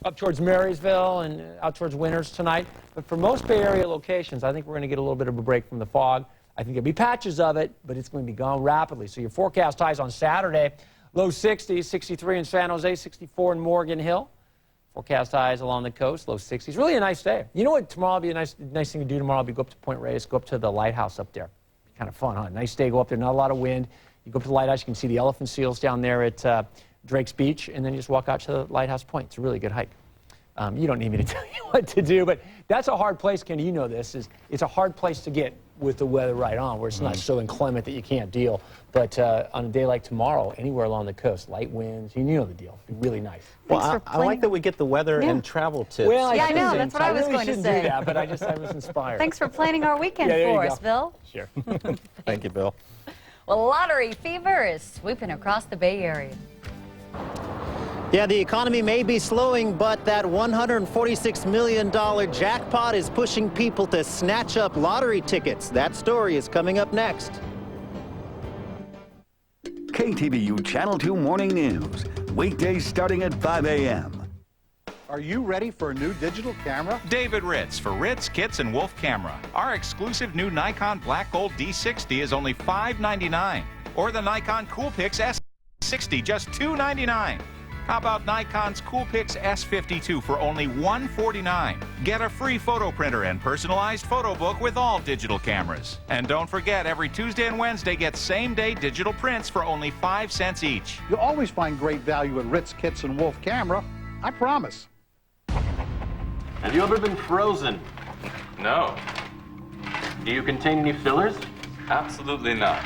up towards Marysville and out towards Winters tonight. But for most Bay Area locations, I think we're going to get a little bit of a break from the fog. I think there'll be patches of it, but it's going to be gone rapidly. So your forecast highs on Saturday, low 60s, 63 in San Jose, 64 in Morgan Hill. Forecast highs along the coast, low 60s. Really a nice day. You know what tomorrow will be a nice thing to do tomorrow? Will be go up to Point Reyes, go up to the lighthouse up there. Kind of fun, huh? Nice day, go up there, not a lot of wind. You go up to the lighthouse, you can see the elephant seals down there at Drake's Beach, and then you just walk out to the Lighthouse Point. It's a really good hike. You don't need me to tell you what to do, but that's a hard place, Kenny, you know this, it's a hard place to get with the weather right on, where it's not so inclement that you can't deal. But on a day like tomorrow, anywhere along the coast, light winds, you know the deal. It'd be really nice. Well, I like that we get the weather and travel tips. Well, I know, that's what I was going to say. I really shouldn't do that, but I was inspired. Thanks for planning our weekend for us, Bill. Sure. Thank you, Bill. Well, lottery fever is sweeping across the Bay Area. Yeah, the economy may be slowing, but that $146 million jackpot is pushing people to snatch up lottery tickets. That story is coming up next. KTVU Channel 2 Morning News, weekdays starting at 5 a.m. Are you ready for a new digital camera? David Ritz for Ritz, Kits, and Wolf Camera. Our exclusive new Nikon Black Gold D60 is only $599. Or the Nikon Coolpix S60, just $299. How about Nikon's Coolpix S52 for only $149? Get a free photo printer and personalized photo book with all digital cameras. And don't forget, every Tuesday and Wednesday, get same-day digital prints for only 5 cents each. You'll always find great value at Ritz, Kits, and Wolf Camera. I promise. Have you ever been frozen? No. Do you contain any fillers? Absolutely not.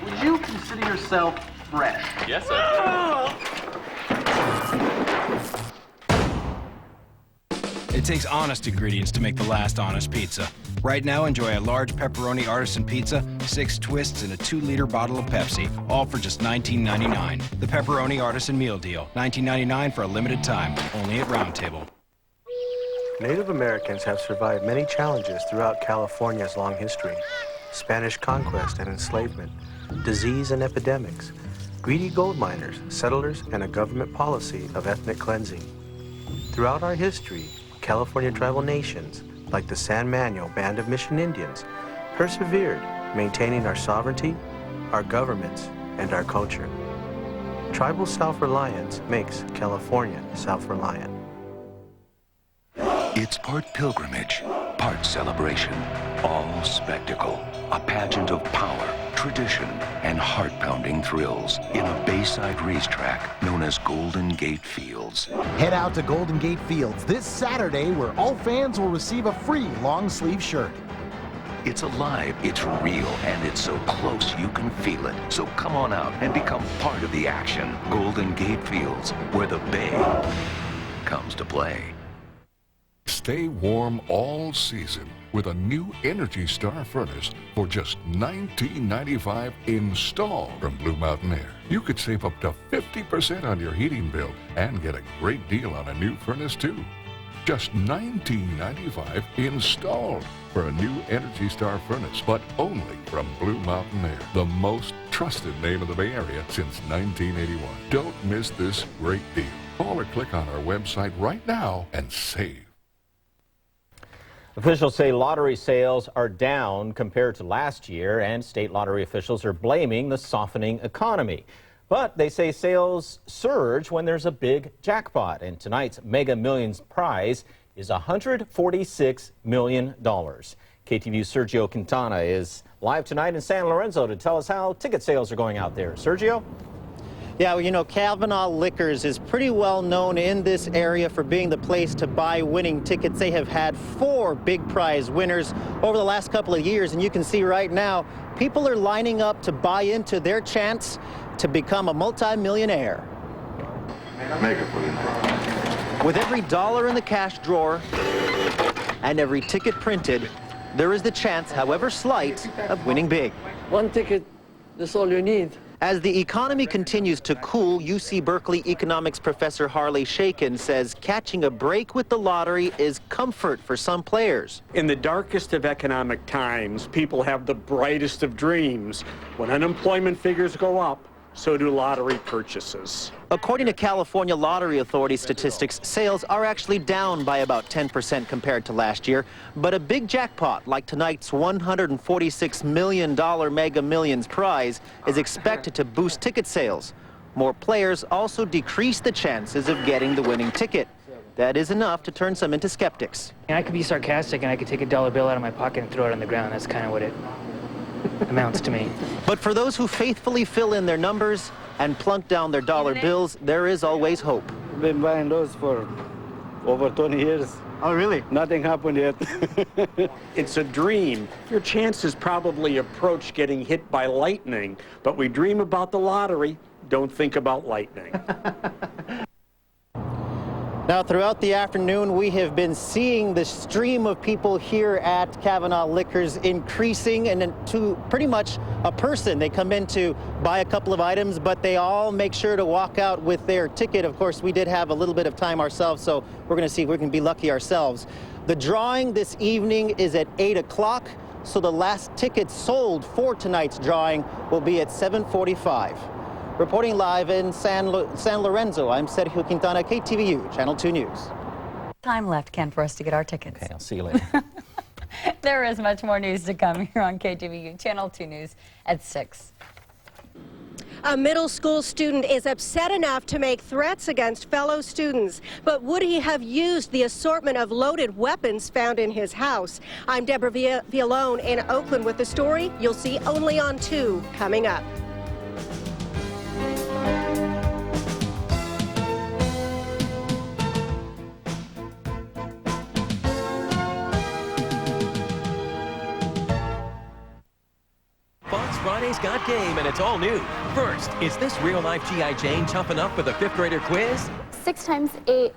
Would you consider yourself fresh? Yes, I It takes honest ingredients to make the last honest pizza. Right now, enjoy a large pepperoni artisan pizza, 6 twists, and a 2-liter bottle of Pepsi, all for just $19.99. The Pepperoni Artisan Meal Deal, $19.99 for a limited time, only at Round Table. Native Americans have survived many challenges throughout California's long history. Spanish conquest and enslavement, disease and epidemics, greedy gold miners, settlers, and a government policy of ethnic cleansing. Throughout our history, California tribal nations, like the San Manuel Band of Mission Indians, persevered, maintaining our sovereignty, our governments, and our culture. Tribal self-reliance makes California self-reliant. It's part pilgrimage, part celebration, all spectacle, a pageant of power, tradition, and heart-pounding thrills in a Bayside racetrack known as Golden Gate Fields. Head out to Golden Gate Fields this Saturday, where all fans will receive a free long-sleeve shirt. It's alive, it's real, and it's so close you can feel it. So come on out and become part of the action. Golden Gate Fields, where the Bay comes to play. Stay warm all season with a new Energy Star furnace for just $19.95 installed from Blue Mountain Air. You could save up to 50% on your heating bill and get a great deal on a new furnace too. Just $19.95 installed for a new Energy Star furnace, but only from Blue Mountain Air, the most trusted name of the Bay Area since 1981. Don't miss this great deal. Call or click on our website right now and save. Officials say lottery sales are down compared to last year, and state lottery officials are blaming the softening economy. But they say sales surge when there's a big jackpot, and tonight's Mega Millions prize is $146 million. KTVU's Sergio Quintana is live tonight in San Lorenzo to tell us how ticket sales are going out there. Sergio? Yeah, well, you know, Kavanaugh Liquors is pretty well known in this area for being the place to buy winning tickets. They have had 4 big prize winners over the last couple of years, and you can see right now, people are lining up to buy into their chance to become a multi-millionaire. With every dollar in the cash drawer and every ticket printed, there is the chance, however slight, of winning big. One ticket, that's all you need. As the economy continues to cool, UC Berkeley economics professor Harley Shakin says catching a break with the lottery is comfort for some players. In the darkest of economic times, people have the brightest of dreams. When unemployment figures go up, so do lottery purchases. According to California Lottery Authority statistics, sales are actually down by about 10% compared to last year. But a big jackpot like tonight's $146 million Mega Millions prize is expected to boost ticket sales. More players also decrease the chances of getting the winning ticket. That is enough to turn some into skeptics. I could be sarcastic and I could take a dollar bill out of my pocket and throw it on the ground. That's kind of what it amounts to me. But for those who faithfully fill in their numbers and plunk down their dollar bills, there is always hope. I've been buying those for over 20 years. Oh, really? Nothing happened yet. It's a dream. Your chances probably approach getting hit by lightning, but we dream about the lottery, don't think about lightning. Now, throughout the afternoon, we have been seeing the stream of people here at Kavanaugh Liquors increasing, and to pretty much a person. They come in to buy a couple of items, but they all make sure to walk out with their ticket. Of course, we did have a little bit of time ourselves, so we're going to see if we can be lucky ourselves. The drawing this evening is at 8 o'clock, so the last ticket sold for tonight's drawing will be at 7:45. Reporting live in San Lorenzo, I'm Sergio Quintana, KTVU, Channel 2 News. Time left, Ken, for us to get our tickets. Okay, I'll see you later. There is much more news to come here on KTVU, Channel 2 News at 6. A middle school student is upset enough to make threats against fellow students. But would he have used the assortment of loaded weapons found in his house? I'm Deborah Villalone in Oakland with the story you'll see only on 2 coming up. Friday's got game, and it's all new. First, is this real-life G.I. Jane tough enough for the 5th grader quiz? 6 times 8.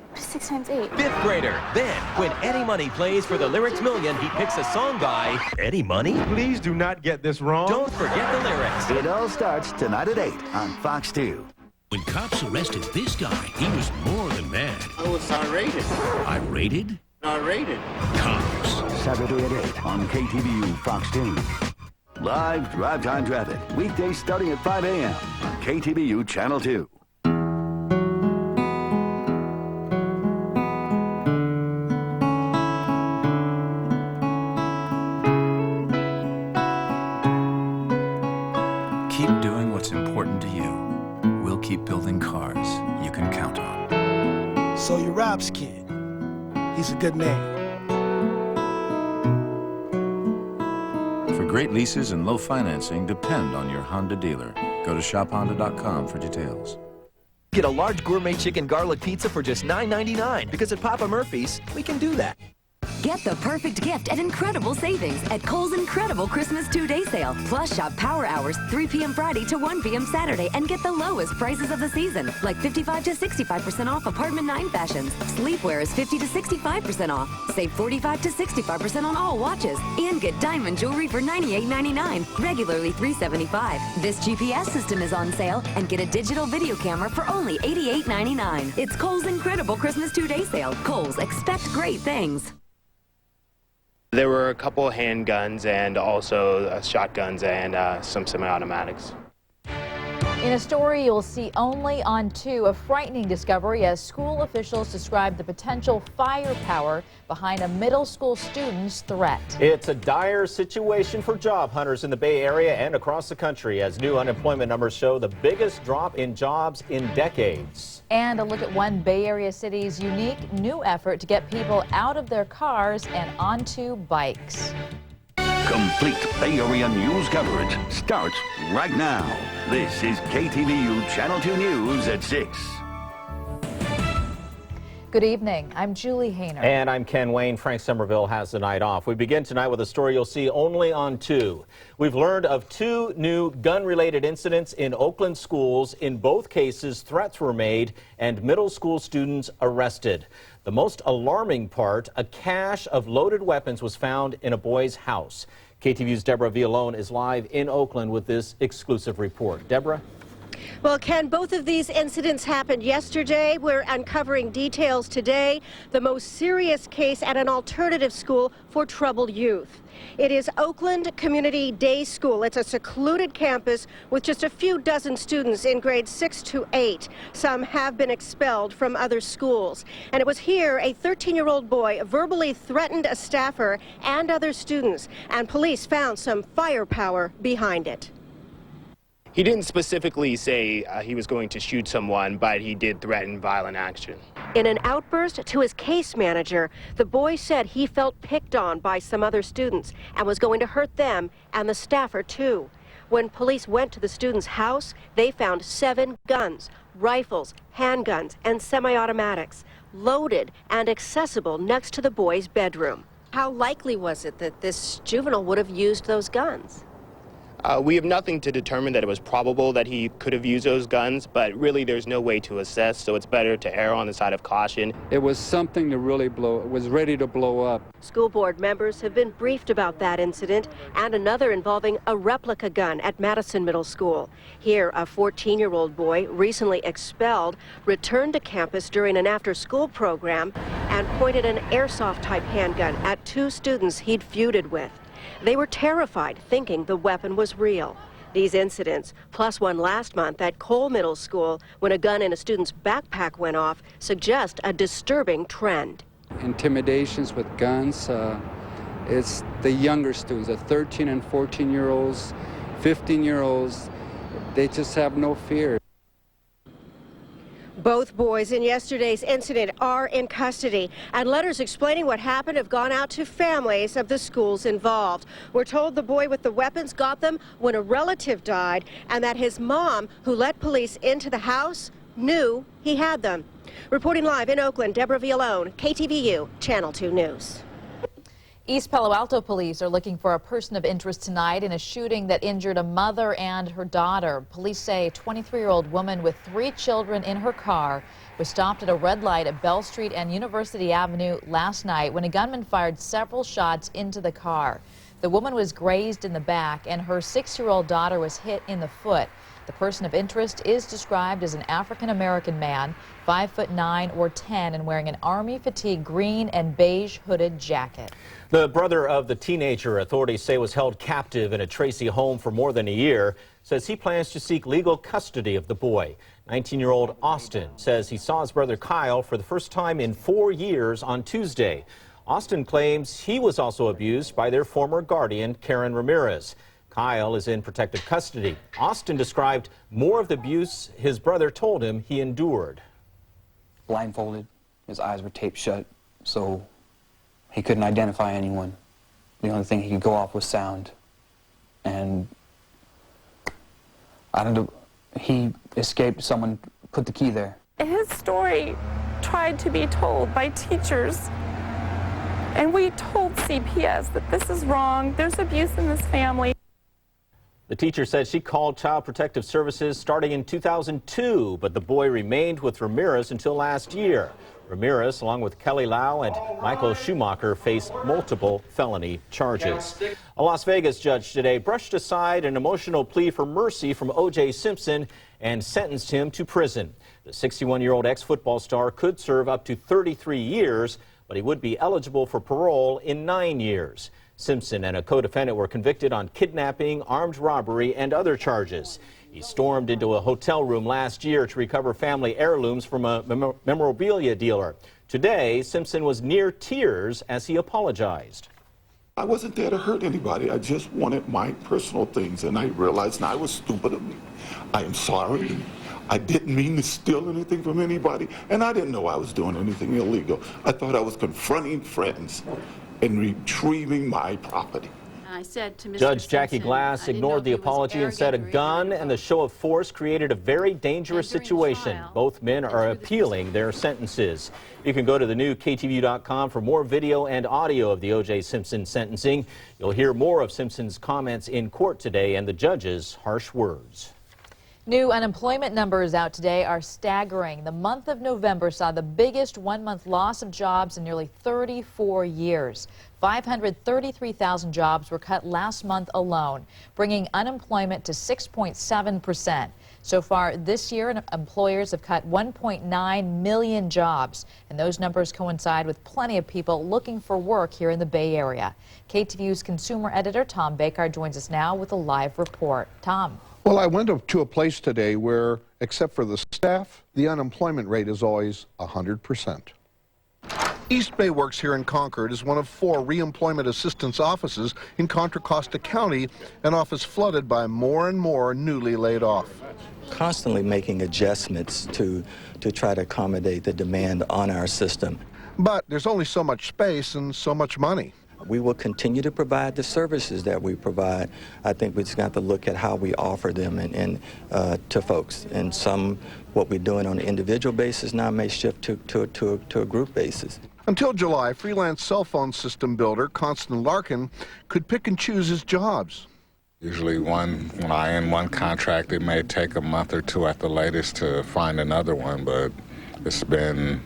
What is 6 times 8? 5th grader. Then, when Eddie Money plays for the Lyrics Million, he picks a song by Eddie Money. Please do not get this wrong. Don't forget the lyrics. It all starts tonight at 8 on Fox 2. When cops arrested this guy, he was more than mad. I was irate. Irrated? Irate. Cops. Saturday at 8 on KTVU Fox 2. Live drive time traffic. Weekdays starting at 5 a.m. on KTVU Channel 2. Keep doing what's important to you. We'll keep building cars you can count on. So you're Rob's kid. He's a good name. For great leases and low financing, depend on your Honda dealer. Go to shophonda.com for details. Get a large gourmet chicken garlic pizza for just $9.99 because at Papa Murphy's, we can do that. Get the perfect gift at incredible savings at Kohl's Incredible Christmas 2-day sale. Plus, shop Power Hours 3 p.m. Friday to 1 p.m. Saturday and get the lowest prices of the season, like 55 to 65% off Apartment 9 fashions. Sleepwear is 50 to 65% off. Save 45 to 65% on all watches. And get diamond jewelry for $98.99, regularly $375. This GPS system is on sale, and get a digital video camera for only $88.99. It's Kohl's Incredible Christmas 2-day sale. Kohl's, expect great things. There were a couple of handguns and also shotguns and some semi-automatics. In a story you'll see only on 2, a frightening discovery as school officials describe the potential firepower behind a middle school student's threat. It's a dire situation for job hunters in the Bay Area and across the country as new unemployment numbers show the biggest drop in jobs in decades. And a look at one Bay Area city's unique new effort to get people out of their cars and onto bikes. Complete Bay Area news coverage starts right now. This is KTVU Channel 2 News at 6. Good evening. I'm Julie Hayner. And I'm Ken Wayne. Frank Somerville has the night off. We begin tonight with a story you'll see only on 2. We've learned of 2 new gun-related incidents in Oakland schools. In both cases, threats were made and middle school students arrested. The most alarming part, a cache of loaded weapons was found in a boy's house. KTVU's Deborah Villalone is live in Oakland with this exclusive report. Deborah? Well, Ken, both of these incidents happened yesterday. We're uncovering details today. The most serious case at an alternative school for troubled youth. It is Oakland Community Day School. It's a secluded campus with just a few dozen students in grades 6 to 8. Some have been expelled from other schools. And it was here a 13-year-old boy verbally threatened a staffer and other students, and police found some firepower behind it. He didn't specifically say he was going to shoot someone, but he did threaten violent action. In an outburst to his case manager, the boy said he felt picked on by some other students and was going to hurt them and the staffer too. When police went to the student's house, they found 7 guns, rifles, handguns, and semi-automatics, loaded and accessible next to the boy's bedroom. How likely was it that this juvenile would have used those guns? We have nothing to determine that it was probable that he could have used those guns, but really there's no way to assess, so it's better to err on the side of caution. It was something to really blow, it was ready to blow up. School board members have been briefed about that incident and another involving a replica gun at Madison Middle School. Here, a 14-year-old boy, recently expelled, returned to campus during an after-school program and pointed an airsoft-type handgun at 2 students he'd feuded with. They were terrified, thinking the weapon was real. These incidents, plus one last month at Cole Middle School when a gun in a student's backpack went off, suggest a disturbing trend. Intimidations with guns, it's the younger students, the 13 and 14-year-olds, 15-year-olds, they just have no fear. Both boys in yesterday's incident are in custody, and letters explaining what happened have gone out to families of the schools involved. We're told the boy with the weapons got them when a relative died, and that his mom, who let police into the house, knew he had them. Reporting live in Oakland, Deborah Villone, KTVU, Channel 2 News. East Palo Alto police are looking for a person of interest tonight in a shooting that injured a mother and her daughter. Police say a 23-year-old woman with 3 children in her car was stopped at a red light at Bell Street and University Avenue last night when a gunman fired several shots into the car. The woman was grazed in the back and her 6-year-old daughter was hit in the foot. The person of interest is described as an African-American man, 5'9" or 10, and wearing an army fatigue green and beige hooded jacket. The brother of the teenager authorities say was held captive in a Tracy home for more than a year says he plans to seek legal custody of the boy. 19-year-old Austin says he saw his brother Kyle for the first time in 4 years on Tuesday. Austin claims he was also abused by their former guardian, Karen Ramirez. Kyle is in protective custody. Austin described more of the abuse his brother told him he endured. Blindfolded, his eyes were taped shut, so he couldn't identify anyone. The only thing he could go off was sound. And I don't know, he escaped, someone put the key there. His story tried to be told by teachers, and we told CPS that this is wrong, there's abuse in this family. The teacher said she called Child Protective Services starting in 2002, but the boy remained with Ramirez until last year. Ramirez, along with Kelly Lau and Michael Schumacher, faced multiple felony charges. A Las Vegas judge today brushed aside an emotional plea for mercy from O.J. Simpson and sentenced him to prison. The 61-year-old ex-football star could serve up to 33 years, but he would be eligible for parole in 9 years. Simpson and a co-defendant were convicted on kidnapping, armed robbery, and other charges. He stormed into a hotel room last year to recover family heirlooms from a memorabilia dealer. Today, Simpson was near tears as he apologized. I wasn't there to hurt anybody. I just wanted my personal things, and I realized now I was stupid of me. I am sorry. I didn't mean to steal anything from anybody, and I didn't know I was doing anything illegal. I thought I was confronting friends and retrieving my property. I said to Mr. Judge Jackie Simpson, Glass ignored the apology and said a gun and the show of force created a very dangerous situation. Both men are appealing their sentences. You can go to the new KTVU.com for more video and audio of the O.J. Simpson sentencing. You'll hear more of Simpson's comments in court today and the judge's harsh words. New unemployment numbers out today are staggering. The month of November saw the biggest one-month loss of jobs in nearly 34 years. 533,000 jobs were cut last month alone, bringing unemployment to 6.7%. So far this year, employers have cut 1.9 million jobs, and those numbers coincide with plenty of people looking for work here in the Bay Area. KTVU's consumer editor Tom Baker joins us now with a live report. Tom. Well, I went to a place today where, except for the staff, the unemployment rate is always 100%. East Bay Works here in Concord is one of 4 reemployment assistance offices in Contra Costa County, an office flooded by more and more newly laid off. Constantly making adjustments to try to accommodate the demand on our system. But there's only so much space and so much money. We will continue to provide the services that we provide. I think we just got to look at how we offer them to folks. And what we're doing on an individual basis now may shift to a group basis. Until July, freelance cell phone system builder Constant Larkin could pick and choose his jobs. Usually when I end one contract, it may take a month or 2 at the latest to find another one, but it's been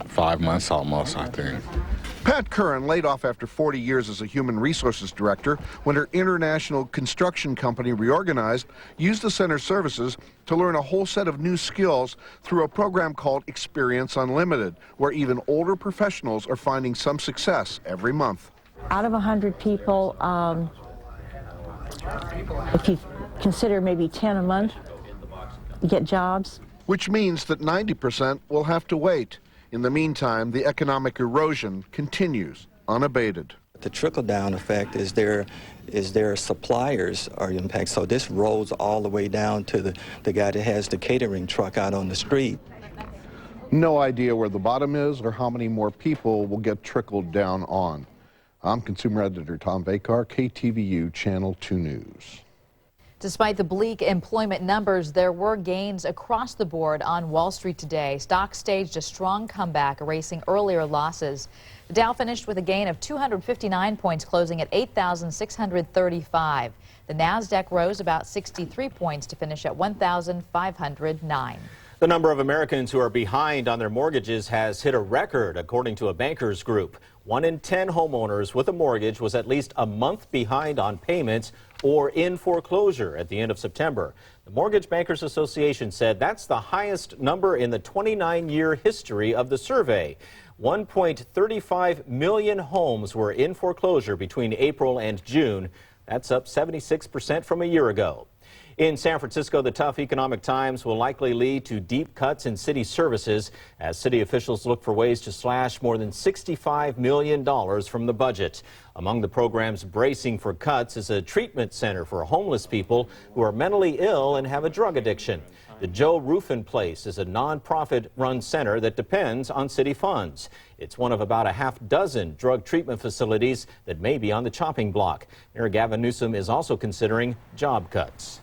5 months almost, I think. Pat Curran, laid off after 40 years as a human resources director when her international construction company reorganized, used the center's services to learn a whole set of new skills through a program called Experience Unlimited, where even older professionals are finding some success every month. Out of 100 people, if you consider maybe 10 a month, you get jobs. Which means that 90% will have to wait. In the meantime, the economic erosion continues unabated. The trickle-down effect is their suppliers are impacted. So this rolls all the way down to the guy that has the catering truck out on the street. No idea where the bottom is or how many more people will get trickled down on. I'm consumer editor Tom Baker, KTVU Channel 2 News. Despite the bleak employment numbers, there were gains across the board on Wall Street today. Stocks staged a strong comeback, erasing earlier losses. The Dow finished with a gain of 259 points, closing at 8,635. The Nasdaq rose about 63 points to finish at 1,509. The number of Americans who are behind on their mortgages has hit a record, according to a bankers group. 1 in 10 homeowners with a mortgage was at least a month behind on payments or in foreclosure at the end of September. The Mortgage Bankers Association said that's the highest number in the 29-year history of the survey. 1.35 million homes were in foreclosure between April and June. That's up 76% from a year ago. In San Francisco, the tough economic times will likely lead to deep cuts in city services as city officials look for ways to slash more than $65 million from the budget. Among the programs bracing for cuts is a treatment center for homeless people who are mentally ill and have a drug addiction. The Joe Ruffin Place is a nonprofit-run center that depends on city funds. It's one of about a half-dozen drug treatment facilities that may be on the chopping block. Mayor Gavin Newsom is also considering job cuts.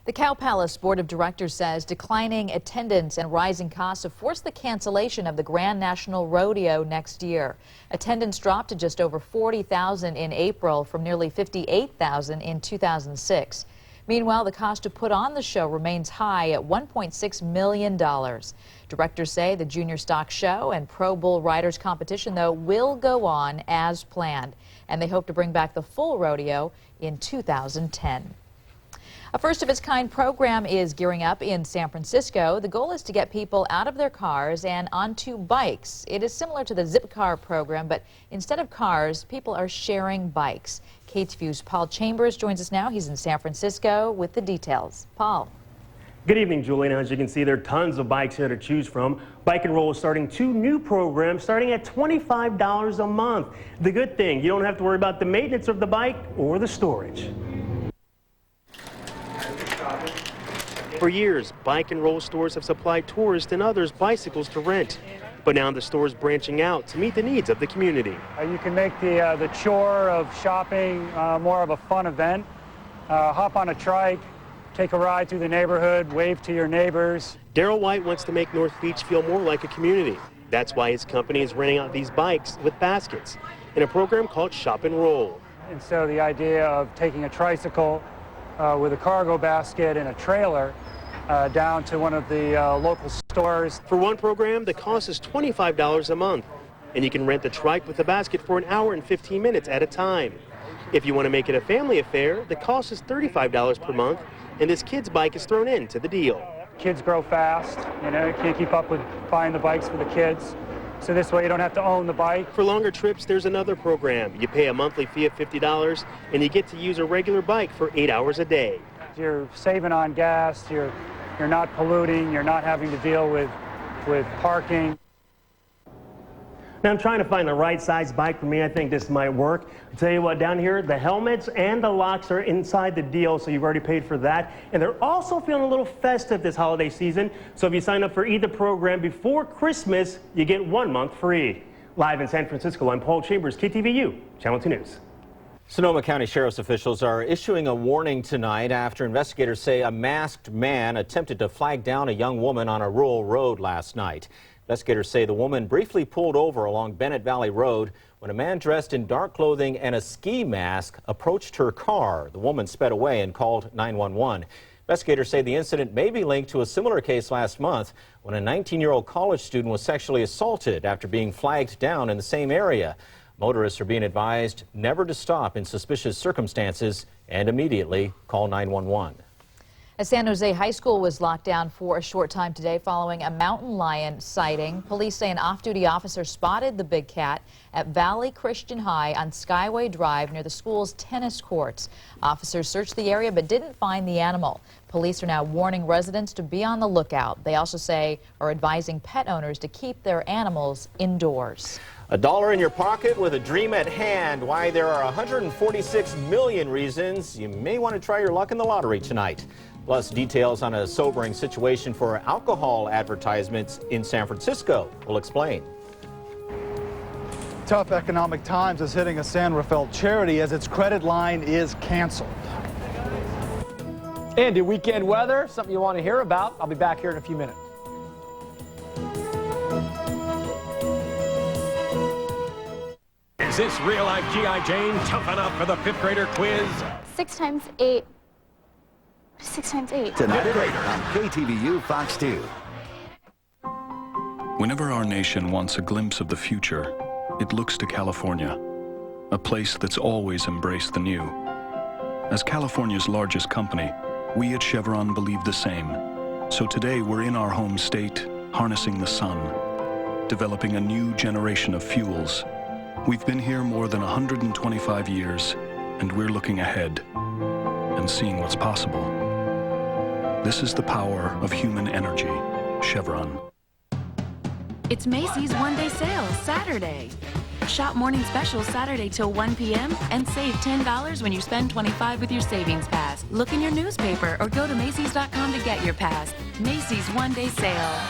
The Cow Palace Board of Directors says declining attendance and rising costs have forced the cancellation of the Grand National Rodeo next year. Attendance dropped to just over 40,000 in April from nearly 58,000 in 2006. Meanwhile, the cost to put on the show remains high at $1.6 million. Directors say the Junior Stock Show and Pro Bull Riders competition, though, will go on as planned, and they hope to bring back the full rodeo in 2010. A first-of-its-kind program is gearing up in San Francisco. The goal is to get people out of their cars and onto bikes. It is similar to the Zipcar program, but instead of cars, people are sharing bikes. KTVU's Paul Chambers joins us now. He's in San Francisco with the details. Paul. Good evening, Julie. Now, as you can see, there are tons of bikes here to choose from. Bike and Roll is starting 2 new programs starting at $25 a month. The good thing, you don't have to worry about the maintenance of the bike or the storage. For years, Bike and Roll stores have supplied tourists and others bicycles to rent. But now the store is branching out to meet the needs of the community. You can make the chore of shopping more of a fun event. Hop on a trike, take a ride through the neighborhood, wave to your neighbors. Daryl White wants to make North Beach feel more like a community. That's why his company is renting out these bikes with baskets in a program called Shop and Roll. And so the idea of taking a tricycle with a cargo basket and a trailer down to one of the local stores. For one program, the cost is $25 a month, and you can rent the trike with the basket for an hour and 15 minutes at a time. If you want to make it a family affair, the cost is $35 per month, and this kid's bike is thrown into the deal. Kids grow fast, you know, you can't keep up with buying the bikes for the kids. So this way you don't have to own the bike. For longer trips, there's another program. You pay a monthly fee of $50, and you get to use a regular bike for 8 hours a day. You're saving on gas, you're not polluting, you're not having to deal with parking. Now I'm trying to find the right size bike for me. I think this might work. I'll tell you what, down here, the helmets and the locks are inside the deal, so you've already paid for that. And they're also feeling a little festive this holiday season. So if you sign up for either program before Christmas, you get 1 month free. Live in San Francisco, I'm Paul Chambers, KTVU, Channel 2 News. Sonoma County Sheriff's officials are issuing a warning tonight after investigators say a masked man attempted to flag down a young woman on a rural road last night. Investigators say the woman briefly pulled over along Bennett Valley Road when a man dressed in dark clothing and a ski mask approached her car. The woman sped away and called 911. Investigators say the incident may be linked to a similar case last month when a 19-year-old college student was sexually assaulted after being flagged down in the same area. Motorists are being advised never to stop in suspicious circumstances and immediately call 911. A San Jose high school was locked down for a short time today following a mountain lion sighting. Police say an off-duty officer spotted the big cat at Valley Christian High on Skyway Drive near the school's tennis courts. Officers searched the area but didn't find the animal. Police are now warning residents to be on the lookout. They also say are advising pet owners to keep their animals indoors. $1 in your pocket with a dream at hand. Why there are 146 million reasons you may want to try your luck in the lottery tonight. Plus details on a sobering situation for alcohol advertisements in San Francisco. We'll explain. Tough economic times is hitting a San Rafael charity as its credit line is canceled. And your weekend weather, something you want to hear about. I'll be back here in a few minutes. Is this real-life G.I. Jane tough enough for the fifth grader quiz? 6 times 8. 6 times 8. Tonight at 8 on KTVU Fox 2. Whenever our nation wants a glimpse of the future, it looks to California, a place that's always embraced the new. As California's largest company, we at Chevron believe the same. So today we're in our home state, harnessing the sun, developing a new generation of fuels. We've been here more than 125 years, and we're looking ahead and seeing what's possible. This is the power of human energy, Chevron. It's Macy's one-day sale Saturday. Shop morning specials Saturday till 1 p.m. and save $10 when you spend $25 with your savings pass. Look in your newspaper or go to Macy's.com to get your pass. Macy's one-day sale.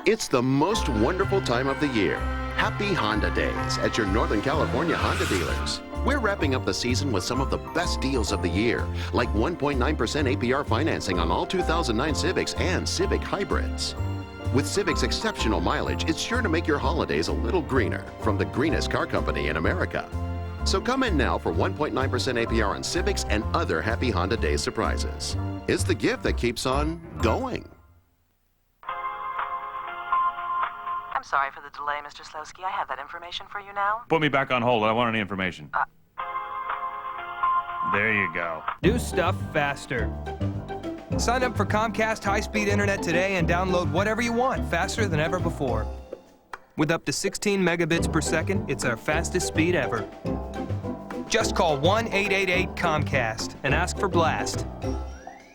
It's the most wonderful time of the year. Happy Honda Days at your Northern California Honda dealers. We're wrapping up the season with some of the best deals of the year, like 1.9% APR financing on all 2009 Civics and Civic hybrids. With Civic's exceptional mileage, it's sure to make your holidays a little greener from the greenest car company in America. So come in now for 1.9% APR on Civics and other Happy Honda Days surprises. It's the gift that keeps on going. I'm sorry for the delay, Mr. Slowski. I have that information for you now. Put me back on hold. I want any information. There you go. Do stuff faster. Sign up for Comcast high-speed internet today and download whatever you want faster than ever before. With up to 16 megabits per second, it's our fastest speed ever. Just call 1-888-COMCAST and ask for Blast.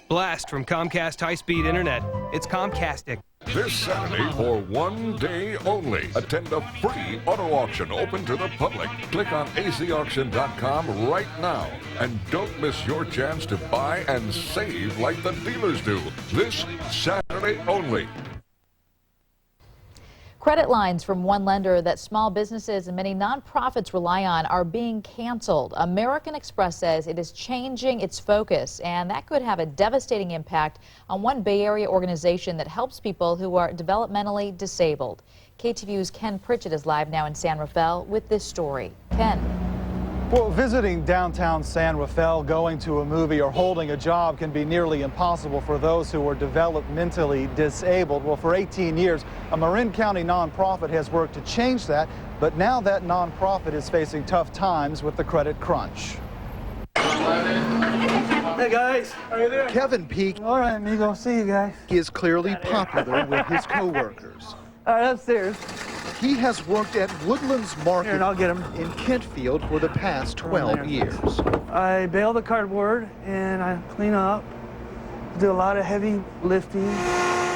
Blast from Comcast high-speed internet. It's Comcastic. This Saturday, for one day only, attend a free auto auction open to the public. Click on azauction.com right now and don't miss your chance to buy and save like the dealers do. This Saturday only. Credit lines from one lender that small businesses and many nonprofits rely on are being canceled. American Express says it is changing its focus, and that could have a devastating impact on one Bay Area organization that helps people who are developmentally disabled. KTVU's Ken Pritchett is live now in San Rafael with this story. Ken. Well, visiting downtown San Rafael, going to a movie, or holding a job can be nearly impossible for those who are developmentally disabled. Well, for 18 years, a Marin County nonprofit has worked to change that, but now that nonprofit is facing tough times with the credit crunch. Hey guys, how are you doing? Kevin Peak. All right, amigo, see you guys. He is clearly popular with his co-workers. All right, upstairs. He has worked at Woodlands Market Here, I'll get him. in Kentfield for the past 12 years. I bale the cardboard and I clean up, do a lot of heavy lifting.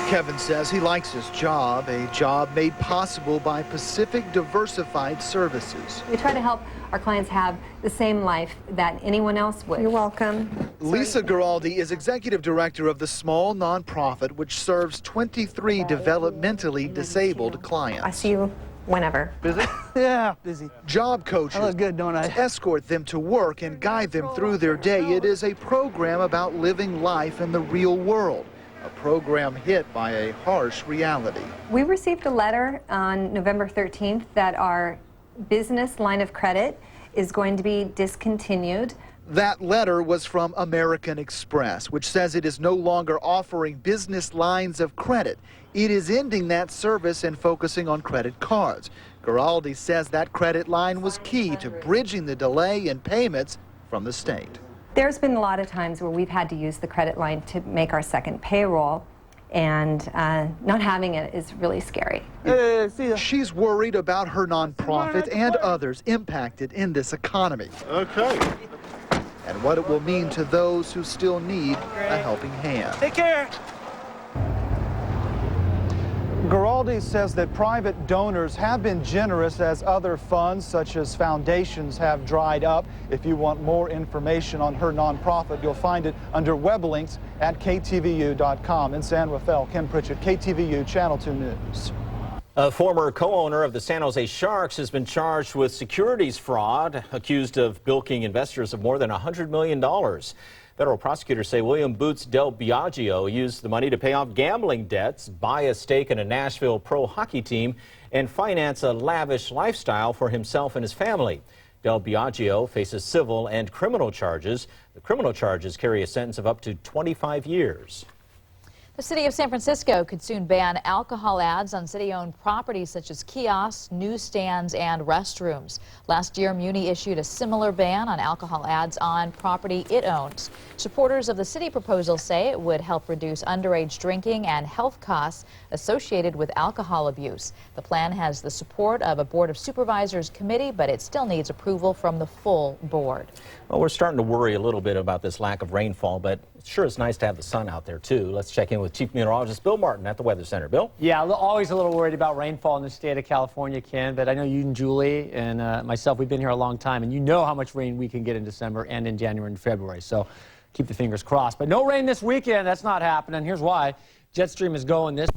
Kevin says he likes his job, a job made possible by Pacific Diversified Services. We try to help our clients have the same life that anyone else would. You're welcome. Lisa Giraldi is executive director of the small nonprofit which serves 23 developmentally disabled clients. I see you whenever. Busy? Yeah, busy. Job coaches I look good, don't I? escort them to work and guide them through their day. It is a program about living life in the real world. A program hit by a harsh reality. We received a letter on November 13th that our business line of credit is going to be discontinued. That letter was from American Express, which says it is no longer offering business lines of credit. It is ending that service and focusing on credit cards. Giraldi says that credit line was key to bridging the delay in payments from the state. There's been a lot of times where we've had to use the credit line to make our second payroll, and not having it is really scary. She's worried about her nonprofit and others impacted in this economy. Okay. And what it will mean to those who still need a helping hand. Take care. Giraldi says that private donors have been generous as other funds, such as foundations, have dried up. If you want more information on her nonprofit, you'll find it under web links at ktvu.com. In San Rafael, Ken Pritchett, KTVU Channel 2 News. A former co-owner of the San Jose Sharks has been charged with securities fraud, accused of bilking investors of more than $100 million. Federal prosecutors say William Boots Del Biagio used the money to pay off gambling debts, buy a stake in a Nashville pro hockey team, and finance a lavish lifestyle for himself and his family. Del Biagio faces civil and criminal charges. The criminal charges carry a sentence of up to 25 years. The city of San Francisco could soon ban alcohol ads on city-owned properties such as kiosks, newsstands, and restrooms. Last year, Muni issued a similar ban on alcohol ads on property it owns. Supporters of the city proposal say it would help reduce underage drinking and health costs associated with alcohol abuse. The plan has the support of a Board of Supervisors committee, but it still needs approval from the full board. Well, we're starting to worry a little bit about this lack of rainfall, but it sure is nice to have the sun out there, too. Let's check in with Chief Meteorologist Bill Martin at the Weather Center. Bill? Yeah, always a little worried about rainfall in the state of California, Ken, but I know you and Julie and myself, we've been here a long time, and you know how much rain we can get in December and in January and February, so keep the fingers crossed. But no rain this weekend, that's not happening. Here's why. Jet stream is going this